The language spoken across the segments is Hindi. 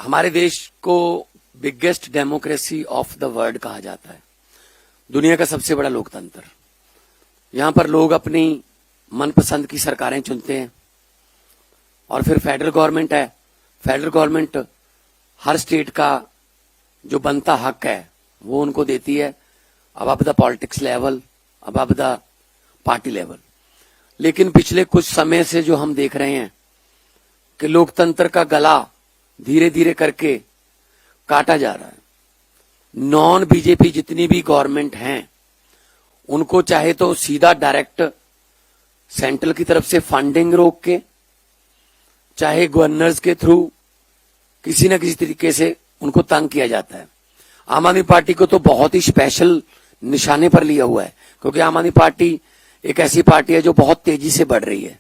हमारे देश को biggest democracy of the world कहा जाता है। दुनिया का सबसे बड़ा लोकतंत्र। यहां पर लोग अपनी मनपसंद की सरकारें चुनते हैं और फिर फेडरल गवर्नमेंट है। फेडरल गवर्नमेंट हर स्टेट का जो बनता हक है वो उनको देती है, above the politics level, above the party level. लेकिन पिछले कुछ समय से जो हम देख रहे हैं कि लोकतंत्र का गला धीरे धीरे करके काटा जा रहा है। नॉन बीजेपी जितनी भी गवर्नमेंट हैं उनको चाहे तो सीधा डायरेक्ट सेंट्रल की तरफ से फंडिंग रोक के, चाहे गवर्नर्स के थ्रू किसी न किसी तरीके से उनको तंग किया जाता है। आम आदमी पार्टी को तो बहुत ही स्पेशल निशाने पर लिया हुआ है, क्योंकि आम आदमी पार्टी एक ऐसी पार्टी है जो बहुत तेजी से बढ़ रही है।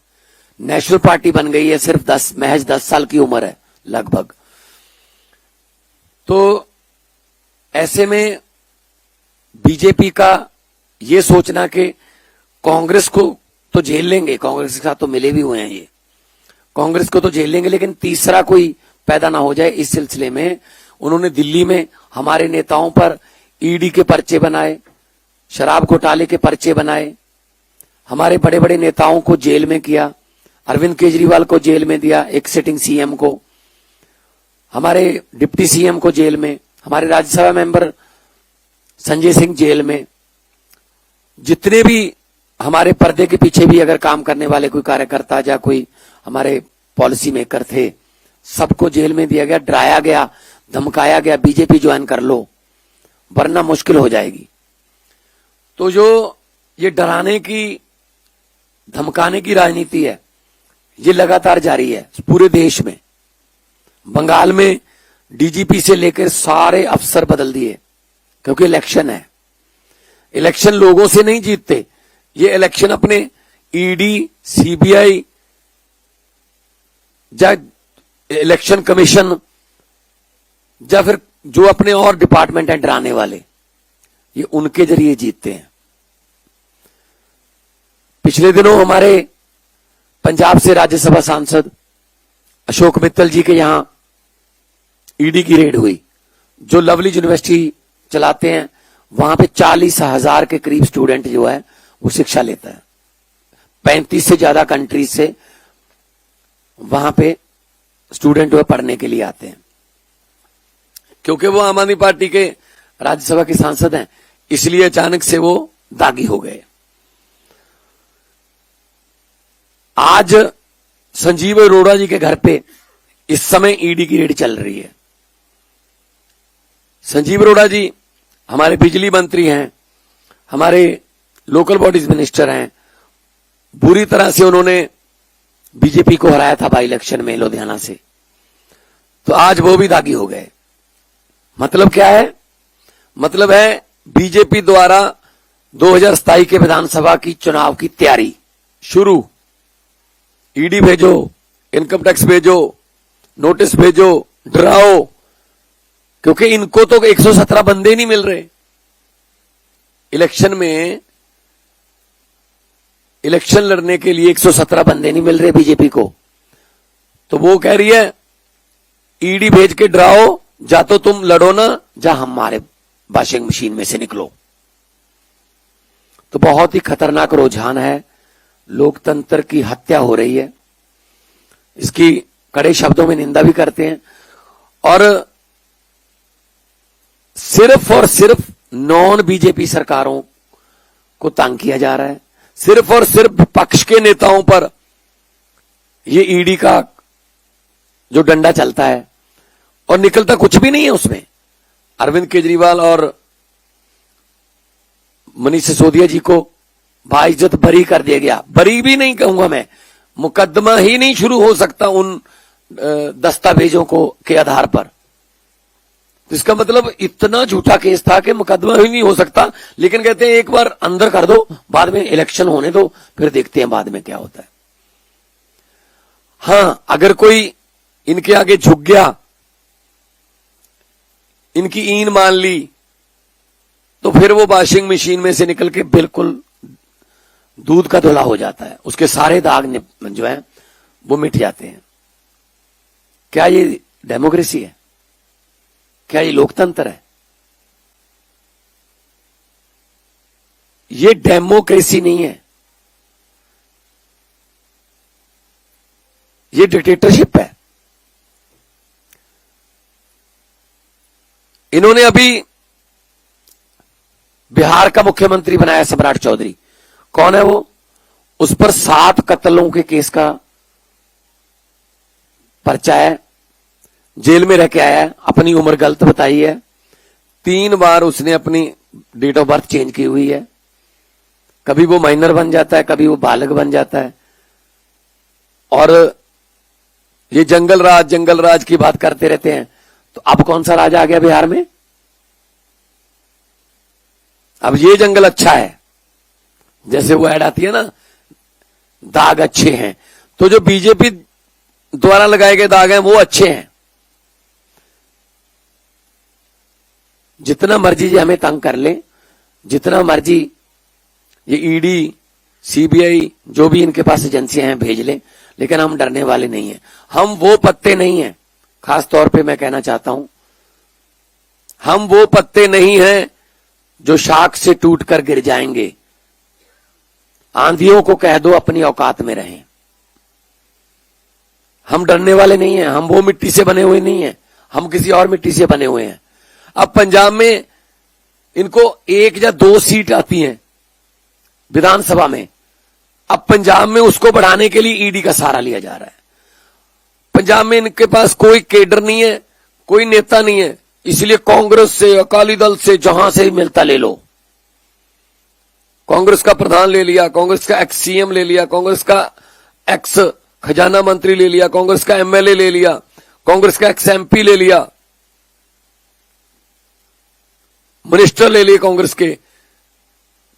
नेशनल पार्टी बन गई है, सिर्फ महज 10 साल की उम्र है लगभग। तो ऐसे में बीजेपी का ये सोचना कि कांग्रेस को तो झेल लेंगे, कांग्रेस के साथ तो मिले भी हुए हैं ये, कांग्रेस को तो झेल लेंगे, लेकिन तीसरा कोई पैदा ना हो जाए, इस सिलसिले में उन्होंने दिल्ली में हमारे नेताओं पर ईडी के पर्चे बनाए, शराब घोटाले के पर्चे बनाए, हमारे बड़े बड़े नेताओं को जेल में किया। अरविंद केजरीवाल को जेल में दिया, एक सिटिंग सीएम को, हमारे डिप्टी सीएम को जेल में, हमारे राज्यसभा मेंबर संजय सिंह जेल में। जितने भी हमारे पर्दे के पीछे भी अगर काम करने वाले कोई कार्यकर्ता या कोई हमारे पॉलिसी मेकर थे, सबको जेल में दिया गया, डराया गया, धमकाया गया, बीजेपी ज्वाइन कर लो वरना मुश्किल हो जाएगी। तो जो ये डराने की, धमकाने की राजनीति है ये लगातार जारी है पूरे देश में। बंगाल में डीजीपी से लेकर सारे अफसर बदल दिए, क्योंकि इलेक्शन है। इलेक्शन लोगों से नहीं जीतते, ये इलेक्शन अपने ईडी, सीबीआई या इलेक्शन कमीशन या फिर जो अपने और डिपार्टमेंट हैं डराने वाले, ये उनके जरिए जीतते हैं। पिछले दिनों हमारे पंजाब से राज्यसभा सांसद अशोक मित्तल जी के यहां ईडी की रेड हुई। जो लवली यूनिवर्सिटी चलाते हैं वहां पे 40,000 के करीब स्टूडेंट जो है वो शिक्षा लेता है। 35 से ज्यादा कंट्रीज से वहां पे स्टूडेंट वो पढ़ने के लिए आते हैं। क्योंकि वो आम आदमी पार्टी के राज्यसभा के सांसद हैं, इसलिए अचानक से वो दागी हो गए। आज संजीव अरोड़ा जी के घर पे इस समय ईडी की रेड चल रही है। संजीव अरोड़ा जी हमारे बिजली मंत्री हैं, हमारे लोकल बॉडीज मिनिस्टर हैं। बुरी तरह से उन्होंने बीजेपी को हराया था बाई इलेक्शन में लुधियाना से, तो आज वो भी दागी हो गए। मतलब क्या है? मतलब है बीजेपी द्वारा 2027 के विधानसभा की चुनाव की तैयारी शुरू। ईडी भेजो, इनकम टैक्स भेजो, नोटिस भेजो, डराओ, क्योंकि इनको तो 117 बंदे नहीं मिल रहे इलेक्शन में। इलेक्शन लड़ने के लिए 117 बंदे नहीं मिल रहे बीजेपी को, तो वो कह रही है ईडी भेज के डराओ, जा तो तुम लड़ो ना, जा हमारे वॉशिंग मशीन में से निकलो। तो बहुत ही खतरनाक रुझान है, लोकतंत्र की हत्या हो रही है। इसकी कड़े शब्दों में निंदा भी करते हैं और सिर्फ और सिर्फ नॉन बीजेपी सरकारों को तंग किया जा रहा है। सिर्फ और सिर्फ विपक्ष के नेताओं पर ये ईडी का जो डंडा चलता है और निकलता कुछ भी नहीं है उसमें। अरविंद केजरीवाल और मनीष सिसोदिया जी को बाइज्जत बरी कर दिया गया। बरी भी नहीं कहूंगा मैं, मुकदमा ही नहीं शुरू हो सकता उन दस्तावेजों को के आधार पर। तो इसका मतलब इतना झूठा केस था कि मुकदमा ही नहीं हो सकता। लेकिन कहते हैं एक बार अंदर कर दो, बाद में इलेक्शन होने दो, फिर देखते हैं बाद में क्या होता है। हां, अगर कोई इनके आगे झुक गया, इनकी ईन मान ली, तो फिर वो वॉशिंग मशीन में से निकल के बिल्कुल दूध का धुला हो जाता है, उसके सारे दाग जो है वो मिट जाते हैं। क्या ये डेमोक्रेसी है? क्या ये लोकतंत्र है? ये डेमोक्रेसी नहीं है, ये डिक्टेटरशिप है। इन्होंने अभी बिहार का मुख्यमंत्री बनाया सम्राट चौधरी। कौन है वो? उस पर 7 कत्लों के केस का पर्चा है, जेल में रह के आया है, अपनी उम्र गलत बताई है, 3 बार उसने अपनी डेट ऑफ बर्थ चेंज की हुई है, कभी वो माइनर बन जाता है, कभी वो बालक बन जाता है। और ये जंगल राज की बात करते रहते हैं। तो अब कौन सा राज आ गया बिहार में? अब ये जंगल अच्छा है, जैसे वो ऐड आती है ना, दाग अच्छे हैं। तो जो बीजेपी द्वारा लगाए गए दाग हैं वो अच्छे हैं। जितना मर्जी ये हमें तंग कर ले, जितना मर्जी ये ईडी, सीबीआई, जो भी इनके पास एजेंसियां हैं भेज ले, लेकिन हम डरने वाले नहीं हैं। हम वो पत्ते नहीं हैं, खास तौर पे मैं कहना चाहता हूं, हम वो पत्ते नहीं हैं जो शाख से टूटकर गिर जाएंगे। आंधियों को कह दो अपनी औकात में रहें। हम डरने वाले नहीं हैं, हम वो मिट्टी से बने हुए नहीं हैं, हम किसी और मिट्टी से बने हुए हैं। अब पंजाब में इनको 1 या 2 सीट आती हैं विधानसभा में। अब पंजाब में उसको बढ़ाने के लिए ईडी का सहारा लिया जा रहा है। पंजाब में इनके पास कोई केडर नहीं है, कोई नेता नहीं है, इसलिए कांग्रेस से, अकाली दल से, जहां से मिलता ले लो। कांग्रेस का प्रधान ले लिया, कांग्रेस का एक्स सीएम ले लिया, कांग्रेस का एक्स खजाना मंत्री ले लिया, कांग्रेस का एमएलए ले लिया, कांग्रेस का एक्स एमपी ले लिया, मिनिस्टर ले लिए कांग्रेस के।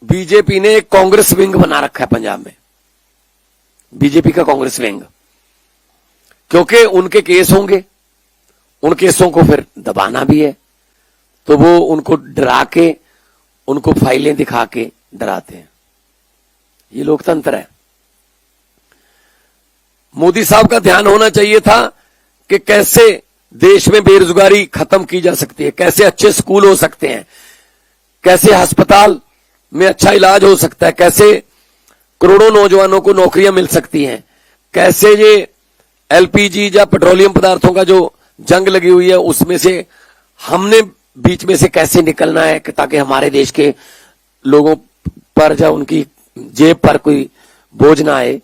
बीजेपी ने एक कांग्रेस विंग बना रखा है पंजाब में, बीजेपी का कांग्रेस विंग, क्योंकि उनके केस होंगे, उन केसों को फिर दबाना भी है, तो वो उनको डरा के, उनको फाइलें दिखा के डराते हैं। ये लोकतंत्र है। मोदी साहब का ध्यान होना चाहिए था कि कैसे देश में बेरोजगारी खत्म की जा सकती है, कैसे अच्छे स्कूल हो सकते हैं, कैसे अस्पताल में अच्छा इलाज हो सकता है, कैसे करोड़ों नौजवानों को नौकरियां मिल सकती हैं, कैसे ये एलपीजी या पेट्रोलियम पदार्थों का जो जंग लगी हुई है उसमें से हमने बीच में से कैसे निकलना है, ताकि हमारे देश के लोगों पर या उनकी जेब पर कोई बोझ ना आए।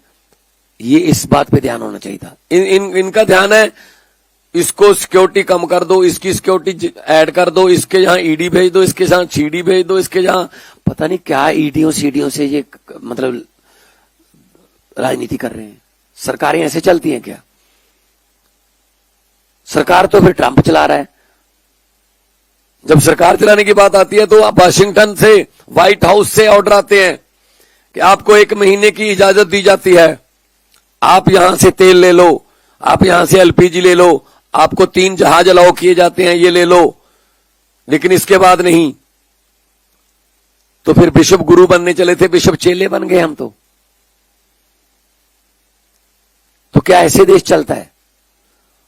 ये इस बात पे ध्यान होना चाहिए था। इनका ध्यान है इसको सिक्योरिटी कम कर दो, इसकी सिक्योरिटी ऐड कर दो, इसके यहां ईडी भेज दो, इसके यहां सीडी भेज दो, इसके यहां पता नहीं क्या ईडीओ सीडीओ से ये मतलब राजनीति कर रहे हैं। सरकारें ऐसे चलती हैं क्या? सरकार तो फिर ट्रंप चला रहा है। जब सरकार चलाने की बात आती है तो आप वाशिंगटन से, व्हाइट हाउस से ऑर्डर आते हैं कि आपको 1 महीने की इजाजत दी जाती है, आप यहां से तेल ले लो, आप यहां से एलपीजी ले लो, आपको 3 जहाज अलाउ किए जाते हैं, ये ले लो, लेकिन इसके बाद नहीं। तो फिर बिशप गुरु बनने चले थे, बिशप चेले बन गए हम तो क्या ऐसे देश चलता है?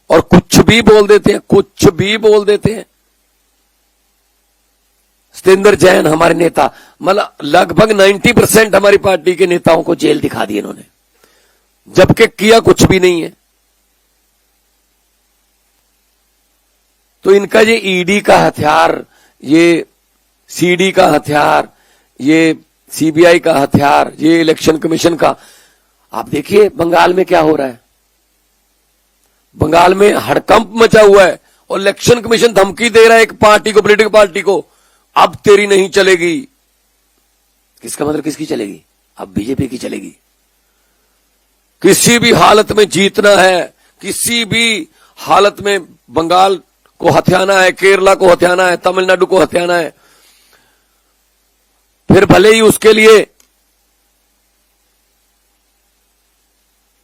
और कुछ भी बोल देते हैं, कुछ भी बोल देते हैं। सतेंद्र जैन हमारे नेता, मतलब लगभग 90% हमारी पार्टी के नेताओं को जेल दिखा दी इन्होंने, जबकि किया कुछ भी नहीं है। तो इनका ये ईडी का हथियार, ये सीडी का हथियार, ये सीबीआई का हथियार, ये इलेक्शन कमीशन का, आप देखिए बंगाल में क्या हो रहा है। बंगाल में हड़कंप मचा हुआ है और इलेक्शन कमीशन धमकी दे रहा है एक पार्टी को, पॉलिटिकल पार्टी को, अब तेरी नहीं चलेगी। किसका मतलब किसकी चलेगी? अब बीजेपी की चलेगी। किसी भी हालत में जीतना है, किसी भी हालत में बंगाल को हथियाना है, केरला को हथियाना है, तमिलनाडु को हथियाना है, फिर भले ही उसके लिए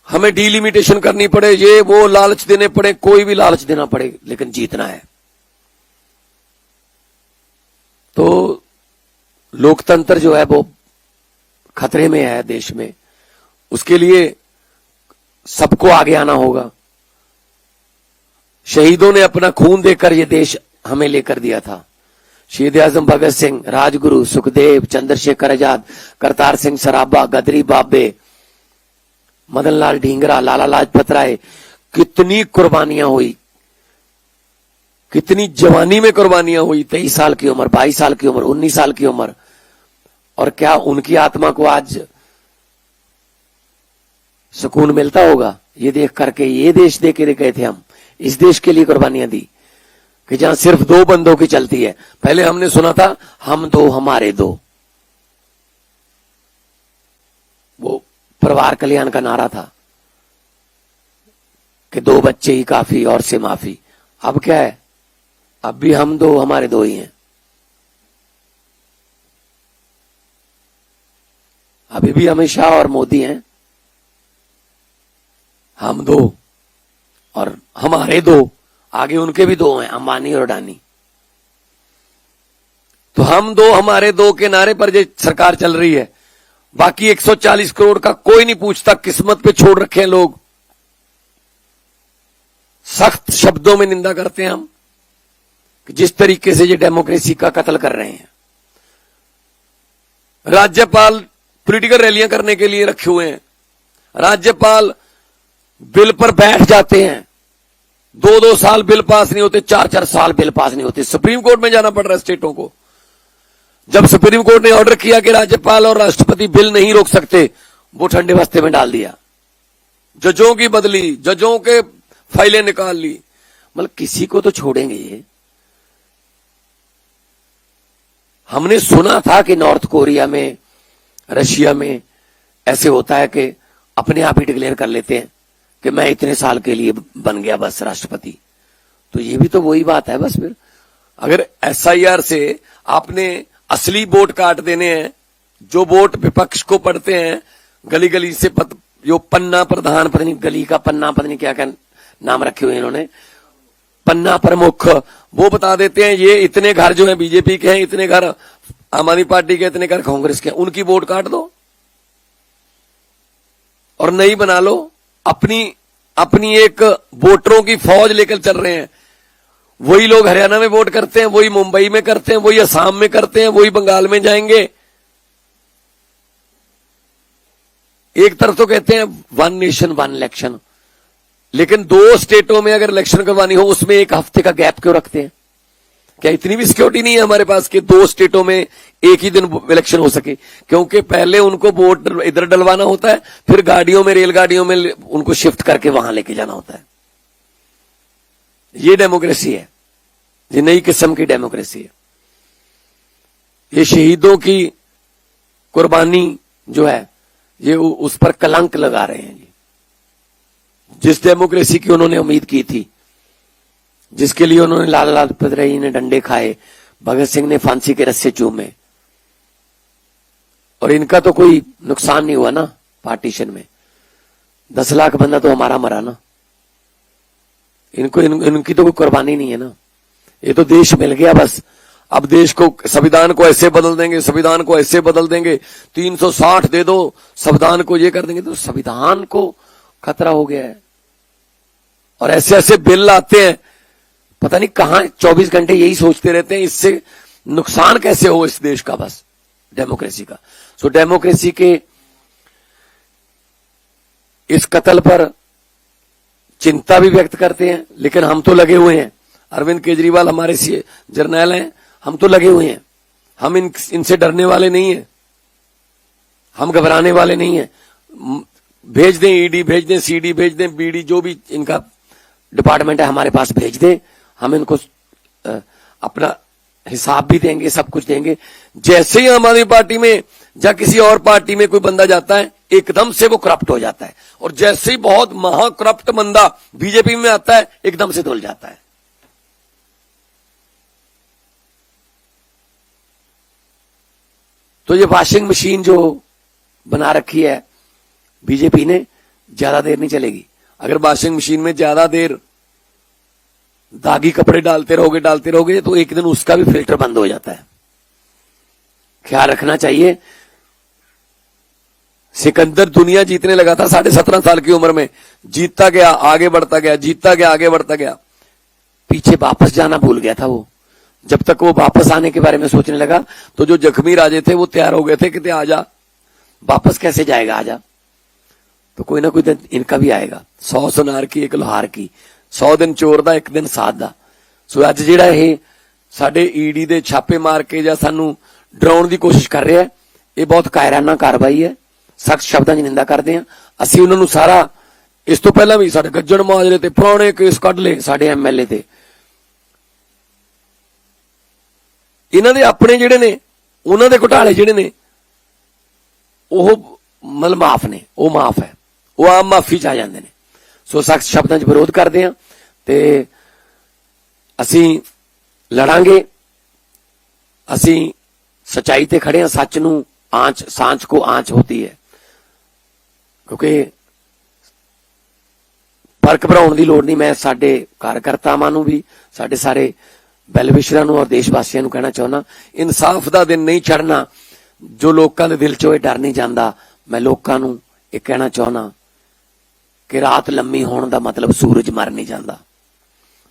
हमें डिलिमिटेशन करनी पड़े, ये वो लालच देने पड़े, कोई भी लालच देना पड़े, लेकिन जीतना है। तो लोकतंत्र जो है वो खतरे में है देश में। उसके लिए सबको आगे आना होगा। शहीदों ने अपना खून देकर ये देश हमें लेकर दिया था। शहीद आजम भगत सिंह, राजगुरु, सुखदेव, चंद्रशेखर आजाद, करतार सिंह सराभा, गदरी बाबे, मदन लाल ढींगरा, लाला लाजपत राय, कितनी कुर्बानियां हुई, कितनी जवानी में कुर्बानियां हुई। 23 साल की उम्र, 22 साल की उम्र, 19 साल की उम्र। और क्या उनकी आत्मा को आज सुकून मिलता होगा ये देख करके? ये देश दे के गए थे हम, इस देश के लिए कुर्बानियां दी कि जहां सिर्फ दो बंदों की चलती है। पहले हमने सुना था हम दो हमारे दो, वो परिवार कल्याण का नारा था कि 2 बच्चे ही काफी और से माफी। अब क्या है? अब भी हम दो हमारे दो ही हैं। अभी भी अमित शाह और मोदी हैं। हम दो और हमारे दो, आगे उनके भी दो हैं, अंबानी और अडानी। तो हम दो हमारे दो के नारे पर जो सरकार चल रही है, बाकी 140 करोड़ का कोई नहीं पूछता, किस्मत पे छोड़ रखे हैं लोग। सख्त शब्दों में निंदा करते हैं हम कि जिस तरीके से ये डेमोक्रेसी का कत्ल कर रहे हैं। राज्यपाल पॉलिटिकल रैलियां करने के लिए रखे हुए हैं, राज्यपाल बिल पर बैठ जाते हैं, 2-2 साल बिल पास नहीं होते, 4-4 साल बिल पास नहीं होते, सुप्रीम कोर्ट में जाना पड़ रहा है स्टेटों को। जब सुप्रीम कोर्ट ने ऑर्डर किया कि राज्यपाल और राष्ट्रपति बिल नहीं रोक सकते, वो ठंडे बस्ते में डाल दिया, जजों की बदली, जजों के फाइलें निकाल ली। मतलब किसी को तो छोड़ेंगे ये। हमने सुना था कि नॉर्थ कोरिया में, रशिया में ऐसे होता है कि अपने आप ही डिक्लेयर कर लेते हैं कि मैं इतने साल के लिए बन गया बस राष्ट्रपति। तो ये भी तो वही बात है बस। फिर अगर एसआईआर से आपने असली वोट काट देने हैं, जो वोट विपक्ष को पड़ते हैं, गली गली से जो पन्ना प्रधान, पता नहीं गली का पन्ना, पता नहीं क्या क्या नाम रखे हुए इन्होंने, पन्ना प्रमुख, वो बता देते हैं ये इतने घर जो है बीजेपी के हैं, इतने घर आम आदमी पार्टी के, इतने घर कांग्रेस के हैं, उनकी वोट काट दो और नई बना लो। अपनी एक वोटरों की फौज लेकर चल रहे हैं। वही लोग हरियाणा में वोट करते हैं, वही मुंबई में करते हैं, वही असम में करते हैं, वही बंगाल में जाएंगे। एक तरफ तो कहते हैं 1 नेशन 1 इलेक्शन, लेकिन 2 स्टेटों में अगर इलेक्शन करवानी हो उसमें 1 हफ्ते का गैप क्यों रखते हैं? क्या इतनी भी सिक्योरिटी नहीं है हमारे पास कि 2 स्टेटों में एक ही दिन इलेक्शन हो सके? क्योंकि पहले उनको वोट इधर डलवाना होता है, फिर गाड़ियों में, रेलगाड़ियों में उनको शिफ्ट करके वहां लेके जाना होता है। ये डेमोक्रेसी है, ये नई किस्म की डेमोक्रेसी है। ये शहीदों की कुर्बानी जो है, ये उस पर कलंक लगा रहे हैं। जिस डेमोक्रेसी की उन्होंने उम्मीद की थी, जिसके लिए उन्होंने लाला लाजपत राय ने डंडे खाए, भगत सिंह ने फांसी के रस्से चूमे, और इनका तो कोई नुकसान नहीं हुआ ना पार्टीशन में। 10 लाख बंदा तो हमारा मरा ना, इनकी तो कोई कुर्बानी नहीं है ना। ये तो देश मिल गया बस। अब देश को, संविधान को ऐसे बदल देंगे, संविधान को ऐसे बदल देंगे, 360 दे दो, संविधान को ये कर देंगे। तो संविधान को खतरा हो गया है। और ऐसे ऐसे बिल आते हैं, पता नहीं कहां 24 घंटे यही सोचते रहते हैं इससे नुकसान कैसे हो इस देश का, बस डेमोक्रेसी का। सो डेमोक्रेसी के इस कत्ल पर चिंता भी व्यक्त करते हैं, लेकिन हम तो लगे हुए हैं। अरविंद केजरीवाल हमारे जर्नैल हैं, हम तो लगे हुए हैं। हम इनसे डरने वाले नहीं हैं, हम घबराने वाले नहीं हैं। भेज दें ईडी, भेज दें सीडी, भेज दें बीडी, जो भी इनका डिपार्टमेंट है हमारे पास भेज दें, हम इनको अपना हिसाब भी देंगे, सब कुछ देंगे। जैसे ही आम आदमी पार्टी में या किसी और पार्टी में कोई बंदा जाता है, एकदम से वो करप्ट हो जाता है, और जैसे ही बहुत महाकरप्ट बंदा बीजेपी में आता है, एकदम से धुल जाता है। तो ये वॉशिंग मशीन जो बना रखी है बीजेपी ने, ज्यादा देर नहीं चलेगी। अगर वॉशिंग मशीन में ज्यादा देर दागी कपड़े डालते रहोगे तो एक दिन उसका भी फिल्टर बंद हो जाता है। ख्याल रखना चाहिए। सिकंदर दुनिया जीतने लगा था 17.5 साल की उम्र में, जीतता गया, आगे बढ़ता गया, जीतता गया, आगे बढ़ता गया, पीछे वापस जाना भूल गया था वो। जब तक वो वापस आने के बारे में सोचने लगा तो जो जख्मी राजे थे वो तैयार हो गए थे कि आजा, वापस कैसे जाएगा, आजा। तो कोई ना कोई दिन इनका भी आएगा। 100 सुनार की एक लोहार की, 100 दिन चोर दा एक दिन साध दा। सो अज जिहड़ा ये साडे ईडी दे छापे मार के जां सानू डराउण दी कोशिश कर रहा है, ये बहुत कायराना कार्रवाई है। सख्त शब्दां 'च निंदा करते हैं। असीं उन्हां नूं सारा इस तो पहला भी साडे गज्जण माजरे ते पुराने केस कढ लए साडे MLA ते। इन्हां दे अपने जिहड़े ने उन्हां दे घोटाले जिहड़े ने ਉਹ ਮਤਲਬ ਮਾਫ ਨੇ, ਉਹ ਮਾਫ ਹੈ, ਉਹ ਆਮ ਮਾਫੀ 'ਚ ਆ ਜਾਂਦੇ ਨੇ। ਸੋ ਸਖਤ ਸ਼ਬਦਾਂ 'ਚ ਵਿਰੋਧ ਕਰਦੇ ਆ ਤੇ ਅਸੀਂ ਲੜਾਂਗੇ। ਅਸੀਂ ਸਚਾਈ ਤੇ ਖੜੇ ਆ। ਸੱਚ ਨੂੰ ਆਂਚ, ਸਾਂਚ ਕੋ ਆਂਚ ਹੋਤੀ ਹੈ। ਕਿਉਂਕਿ ਫਰਕ ਬਣਾਉਣ ਦੀ ਲੋੜ ਨਹੀਂ। ਮੈਂ ਸਾਡੇ ਕਾਰਜਕਰਤਾਵਾਂ ਨੂੰ ਵੀ, ਸਾਡੇ ਸਾਰੇ ਵੈਲਵਿਸ਼ਰਾਂ ਨੂੰ ਔਰ ਦੇਸ਼ ਵਾਸੀਆਂ ਨੂੰ ਕਹਿਣਾ ਚਾਹੁੰਦਾ, ਇਨਸਾਫ ਦਾ ਦਿਨ ਨਹੀਂ ਚੜ੍ਹਨਾ जो लोगों के दिल चो डर नहीं जाता। मैं लोगों नूं ये कहना चाहना कि रात लम्मी होने का मतलब सूरज मर नहीं जाता।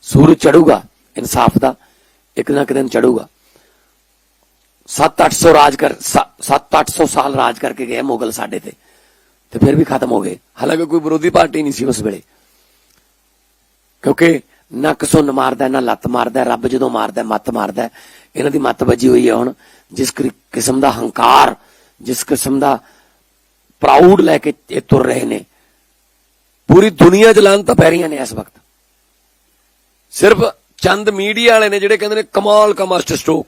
सूरज चढ़ूगा इंसाफ का, एक ना एक दिन चढ़ूगा। 700-800 साल राज करके गए मुगल साडे ते फिर भी खत्म हो गए। हालांकि कोई विरोधी पार्टी नहीं सी उस वेले, क्योंकि नक सुन मारदा ना लत्त मारदा। रब जदों मारदा मत मारदा। इन्हां दी मत वजी हुई है हुण। जिस किस्म का हंकार, जिस किस्म का प्राउड लैके तुर रहे ने, पूरी दुनिया च लानतां पै रहीआं ने इस वक्त। सिर्फ चंद मीडिया वाले ने जिहड़े कहंदे ने कमाल का मास्टर स्ट्रोक,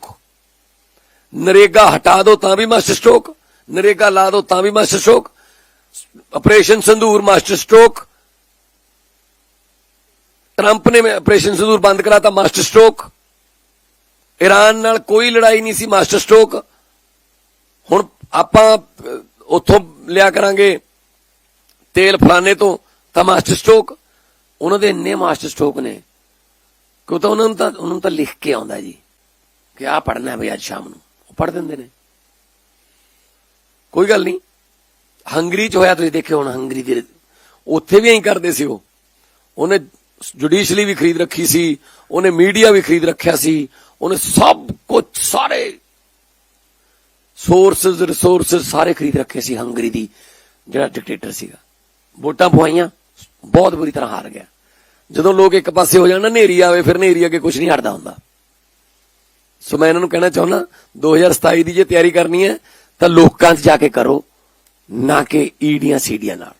नरेगा हटा दो तां भी मास्टर स्ट्रोक, नरेगा ला दो तां भी master stroke, operation संदूर master stroke, Trump ने ऑपरेशन संदूर बंद कराता मास्टर स्ट्रोक, ईरान नाल कोई लड़ाई नहीं सी मास्टर स्ट्रोक। हुण आपां उत्थों लिया करांगे तेल फलाने तो तां मास्टर स्ट्रोक। उन्हां दे इन्ने मास्टर स्ट्रोक ने कि तां उन्हां तां लिख के आउंदा जी कि आ पढ़ना है बई अज शाम नूं, वो पढ़ दिंदे ने। कोई गल नहीं। हंगरी च होया तुसीं देखिओ, हुण हंगरी दे उत्थे भी ऐं करदे सी। उन्हें जुडिशली भी खरीद रखी सी, उन्हें मीडिया भी खरीद रखिया सी, उन्हें सब कुछ सारे सोर्सेज रिसोर्सेज सारे खरीद रखे सी। हंगरी दी जिहड़ा डिक्टेटर सीगा, वोटां पवाइयां, बहुत बुरी तरह हार गया। जदों लोग एक पासे हो जाना, नेरी आवे, फिर नेरी अगे कुछ नहीं हटदा हुंदा। सो मैं इन्हां नूं कहना चाहुंदा 2027 दी जे तैयारी करनी है तां लोकां 'च जाके करो, ना कि ईडियां सीडियां नाल।